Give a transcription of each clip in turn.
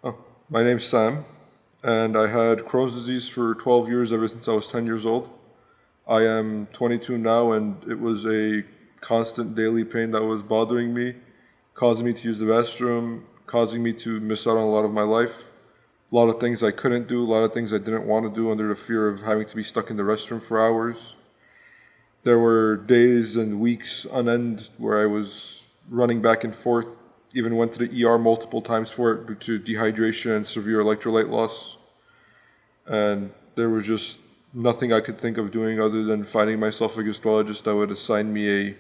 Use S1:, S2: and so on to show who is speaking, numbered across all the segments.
S1: Oh, my name's Sam, and I had Crohn's disease for 12 years, ever since I was 10 years old. I am 22 now, and it was a constant daily pain that was bothering me, causing me to use the restroom, causing me to miss out on a lot of my life. A lot of things I couldn't do, a lot of things I didn't want to do under the fear of having to be stuck in the restroom for hours. There were days and weeks on end where I was running back and forth, even went to the ER multiple times for it due to dehydration and severe electrolyte loss. And there was just nothing I could think of doing other than finding myself a gastologist that would assign me a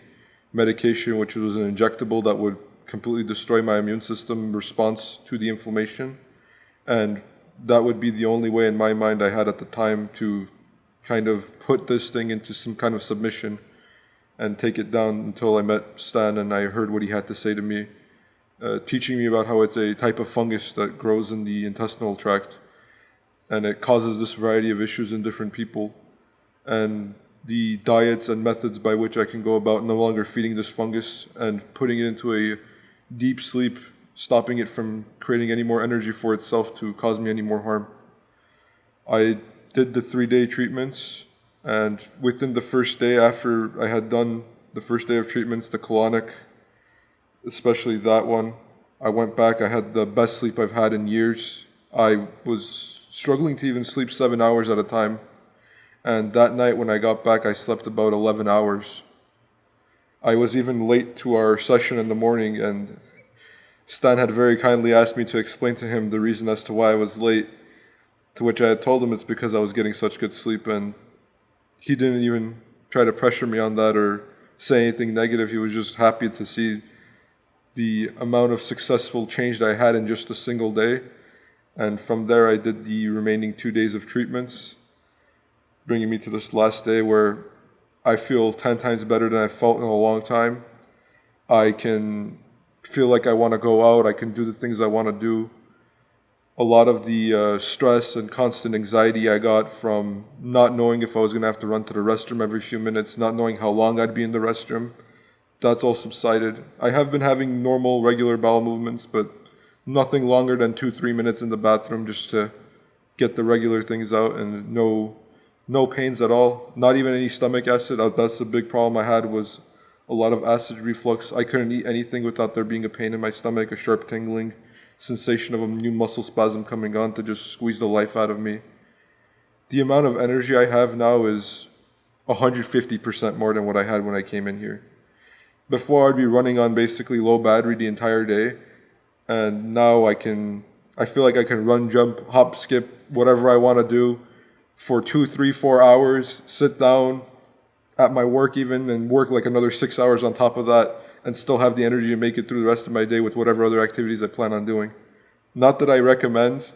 S1: medication which was an injectable that would completely destroy my immune system response to the inflammation. And that would be the only way in my mind I had at the time to kind of put this thing into some kind of submission and take it down until I met Stan and I heard what he had to say to me, teaching me about how it's a type of fungus that grows in the intestinal tract and it causes this variety of issues in different people, and the diets and methods by which I can go about no longer feeding this fungus and putting it into a deep sleep, stopping it from creating any more energy for itself to cause me any more harm. I did the 3-day treatments, and within the first day after I had done the first day of treatments, the colonic, especially that one, I went back. I had the best sleep I've had in years. I was struggling to even sleep 7 hours at a time. And that night when I got back, I slept about 11 hours. I was even late to our session in the morning, and Stan had very kindly asked me to explain to him the reason as to why I was late, to which I had told him it's because I was getting such good sleep, and he didn't even try to pressure me on that or say anything negative. He was just happy to see the amount of successful change that I had in just a single day. And from there, I did the remaining 2 days of treatments, bringing me to this last day where I feel 10 times better than I've felt in a long time. I can feel like I want to go out. I can do the things I want to do. A lot of the stress and constant anxiety I got from not knowing if I was going to have to run to the restroom every few minutes, not knowing how long I'd be in the restroom, that's all subsided. I have been having normal, regular bowel movements, but nothing longer than 2-3 minutes in the bathroom just to get the regular things out, and no pains at all, not even any stomach acid. That's the big problem I had, was a lot of acid reflux. I couldn't eat anything without there being a pain in my stomach, a sharp tingling sensation of a new muscle spasm coming on to just squeeze the life out of me. The amount of energy I have now is 150% more than what I had when I came in here. Before, I'd be running on basically low battery the entire day, and now I feel like I can run, jump, hop, skip, whatever I want to do for 2, 3, 4 hours, sit down at my work even, and work like another 6 hours on top of that, and still have the energy to make it through the rest of my day with whatever other activities I plan on doing. Not that I recommend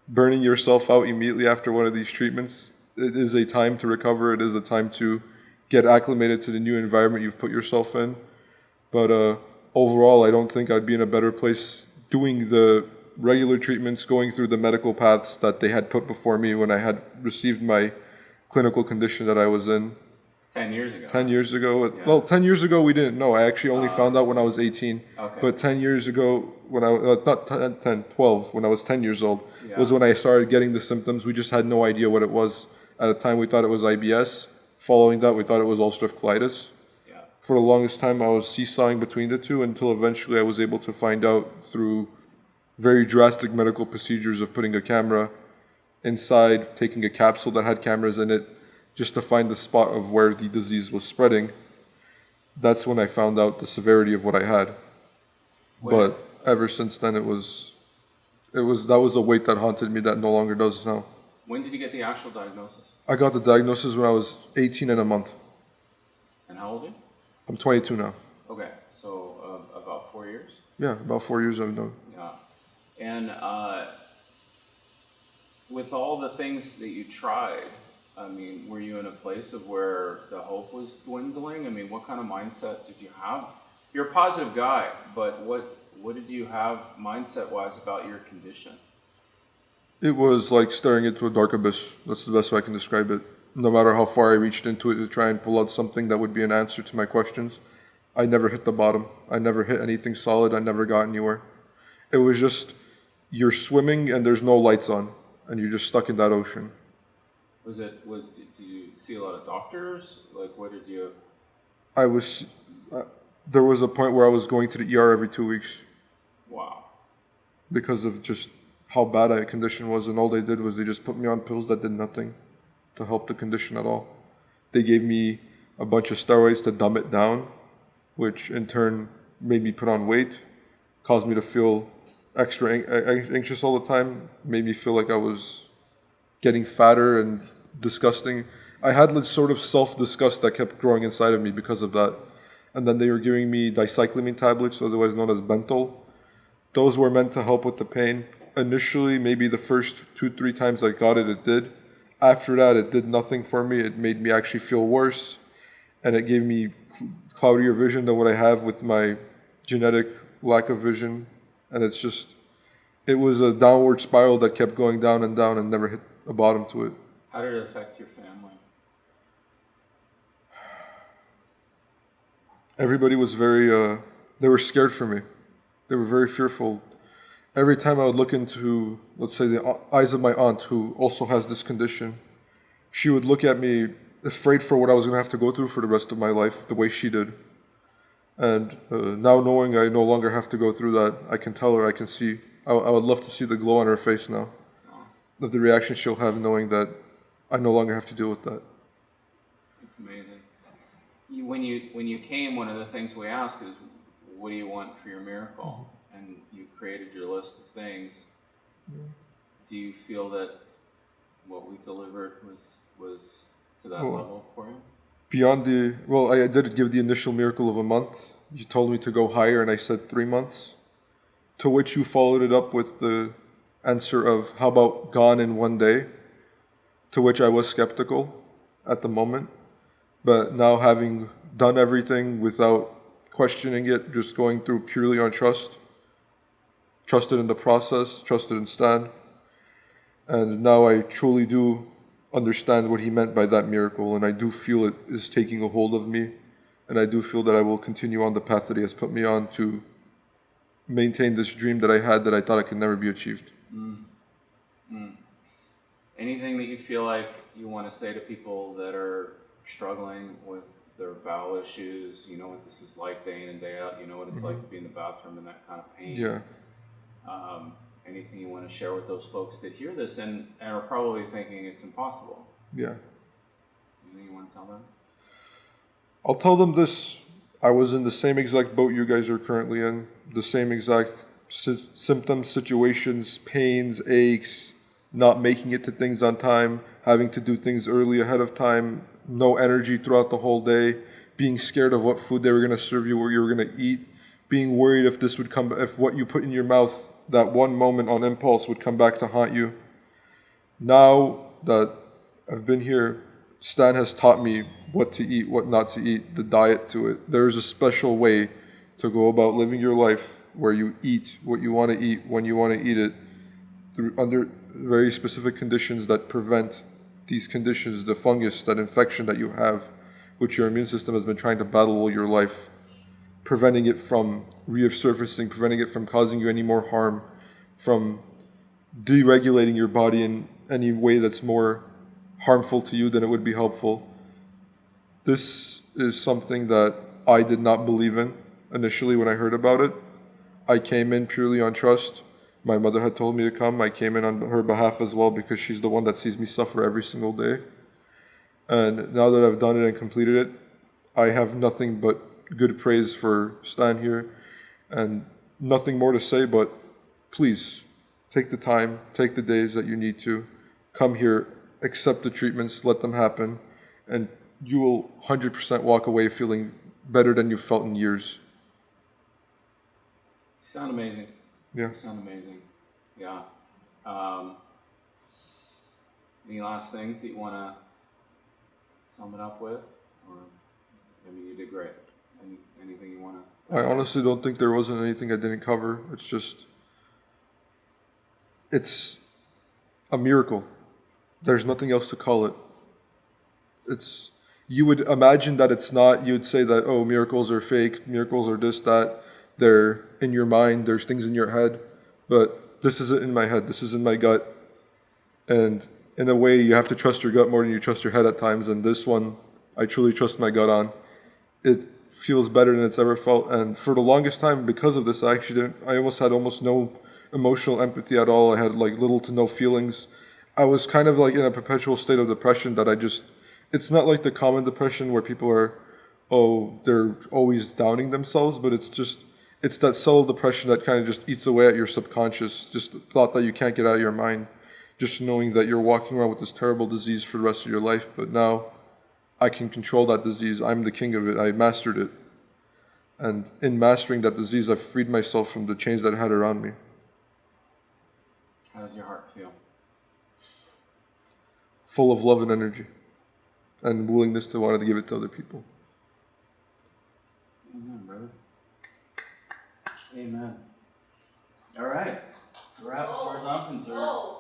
S1: burning yourself out immediately after one of these treatments. It is a time to recover. It is a time to get acclimated to the new environment you've put yourself in. But overall, I don't think I'd be in a better place doing the regular treatments, going through the medical paths that they had put before me when I had received my clinical condition that I was in.
S2: 10 years ago.
S1: 10 years ago.
S2: Yeah.
S1: Well, 10 years ago we didn't know. I actually only found out when I was 18.
S2: Okay.
S1: But 10 years ago, when I not 10, 12, when I was 10 years old,
S2: Yeah.
S1: was when I started getting the symptoms. We just had no idea what it was. At the time, we thought it was IBS. Following that, we thought it was ulcerative colitis.
S2: Yeah.
S1: For the longest time, I was seesawing between the two until eventually I was able to find out through very drastic medical procedures of putting a camera inside, taking a capsule that had cameras in it, just to find the spot of where the disease was spreading. That's when I found out the severity of what I had. But ever since then, that was a weight that haunted me that no longer does now.
S2: When did you get the actual diagnosis?
S1: I got the diagnosis when I was 18 and a month.
S2: And how old are you?
S1: I'm 22 now.
S2: Okay, so about 4 years?
S1: Yeah, about 4 years I've known.
S2: Yeah. And with all the things that you tried, I mean, were you in a place of where the hope was dwindling? I mean, what kind of mindset did you have? You're a positive guy, but what did you have mindset-wise about your condition?
S1: It was like staring into a dark abyss. That's the best way I can describe it. No matter how far I reached into it to try and pull out something that would be an answer to my questions, I never hit the bottom. I never hit anything solid. I never got anywhere. It was just, you're swimming and there's no lights on, and you're just stuck in that ocean.
S2: Did you see a lot of doctors? Like, what did you?
S1: I was, there was a point where I was going to the ER every 2 weeks
S2: Wow.
S1: because of just how bad my condition was, and all they did was they just put me on pills that did nothing to help the condition at all. They gave me a bunch of steroids to dumb it down, which in turn made me put on weight, caused me to feel extra anxious all the time, made me feel like I was getting fatter and disgusting. I had this sort of self-disgust that kept growing inside of me because of that. And then they were giving me dicyclamine tablets, otherwise known as Bentyl. Those were meant to help with the pain. Initially, maybe the first 2-3 times I got it, it did. After that, it did nothing for me. It made me actually feel worse. And it gave me cloudier vision than what I have with my genetic lack of vision. And it was a downward spiral that kept going down and never hit a bottom to it.
S2: How did it affect your family?
S1: Everybody was they were scared for me. They were very fearful. Every time I would look into, let's say, the eyes of my aunt, who also has this condition, she would look at me afraid for what I was going to have to go through for the rest of my life, the way she did. And now knowing I no longer have to go through that, I can tell her, I can see, I would love to see the glow on her face now, of the reaction she'll have knowing that I no longer have to deal with that.
S2: It's amazing. When you came, one of the things we ask is, what do you want for your miracle? And you created your list of things. Yeah. Do you feel that what we delivered was to that level for you?
S1: I did give the initial miracle of a month. You told me to go higher, and I said 3 months. To which you followed it up with the answer of, how about gone in 1 day? To which I was skeptical at the moment. But now, having done everything without questioning it, just going through purely on trust, trusted in the process, trusted in Stan, and now I truly do understand what he meant by that miracle, and I do feel it is taking a hold of me, and I do feel that I will continue on the path that he has put me on to maintain this dream that I had that I thought it could never be achieved.
S2: Anything that you feel like you want to say to people that are struggling with their bowel issues? You know what this is like day in and day out. You know what it's like to be in the bathroom in that kind of pain.
S1: Yeah.
S2: Anything you want to share with those folks that hear this and are probably thinking it's impossible?
S1: Yeah.
S2: Anything you want to tell them?
S1: I'll tell them this. I was in the same exact boat you guys are currently in. The same exact symptoms, situations, pains, aches, not making it to things on time, having to do things early ahead of time, no energy throughout the whole day, being scared of what food they were going to serve you, what you were going to eat, being worried if what you put in your mouth that one moment on impulse would come back to haunt you. Now that I've been here, Stan has taught me what to eat, what not to eat, the diet to it. There's a special way to go about living your life where you eat what you want to eat when you want to eat it, under very specific conditions that prevent these conditions, the fungus, that infection that you have, which your immune system has been trying to battle all your life, preventing it from resurfacing, preventing it from causing you any more harm, from deregulating your body in any way that's more harmful to you than it would be helpful. This is something that I did not believe in initially when I heard about it. I came in purely on trust. My mother had told me to come. I came in on her behalf as well because she's the one that sees me suffer every single day. And now that I've done it and completed it, I have nothing but good praise for Stan here and nothing more to say, but please take the time, take the days that you need to, come here, accept the treatments, let them happen, and you will 100% walk away feeling better than you've felt in years.
S2: You sound amazing.
S1: Yeah.
S2: You sound amazing. Yeah. Any last things that you want to sum it up with? Or, I mean, you did great. Anything you want to?
S1: I honestly don't think there wasn't anything I didn't cover. It's a miracle. There's nothing else to call it. You would imagine that it's not. You'd say that, oh, miracles are fake. Miracles are this, that. They're in your mind. There's things in your head. But this isn't in my head, this is in my gut. And in a way, you have to trust your gut more than you trust your head at times. And this one, I truly trust my gut on. It feels better than it's ever felt. And for the longest time, because of this, I almost had almost no emotional empathy at all. I had like little to no feelings. I was kind of like in a perpetual state of depression that it's not like the common depression where people are, oh, they're always downing themselves, but it's that subtle depression that kind of just eats away at your subconscious, just the thought that you can't get out of your mind, just knowing that you're walking around with this terrible disease for the rest of your life. But now I can control that disease. I'm the king of it. I mastered it. And in mastering that disease, I've freed myself from the chains that it had around me.
S2: How does your heart feel?
S1: Full of love and energy and willingness to want to give it to other people.
S2: Amen, brother. Amen. All right. Wrap as far as I'm concerned.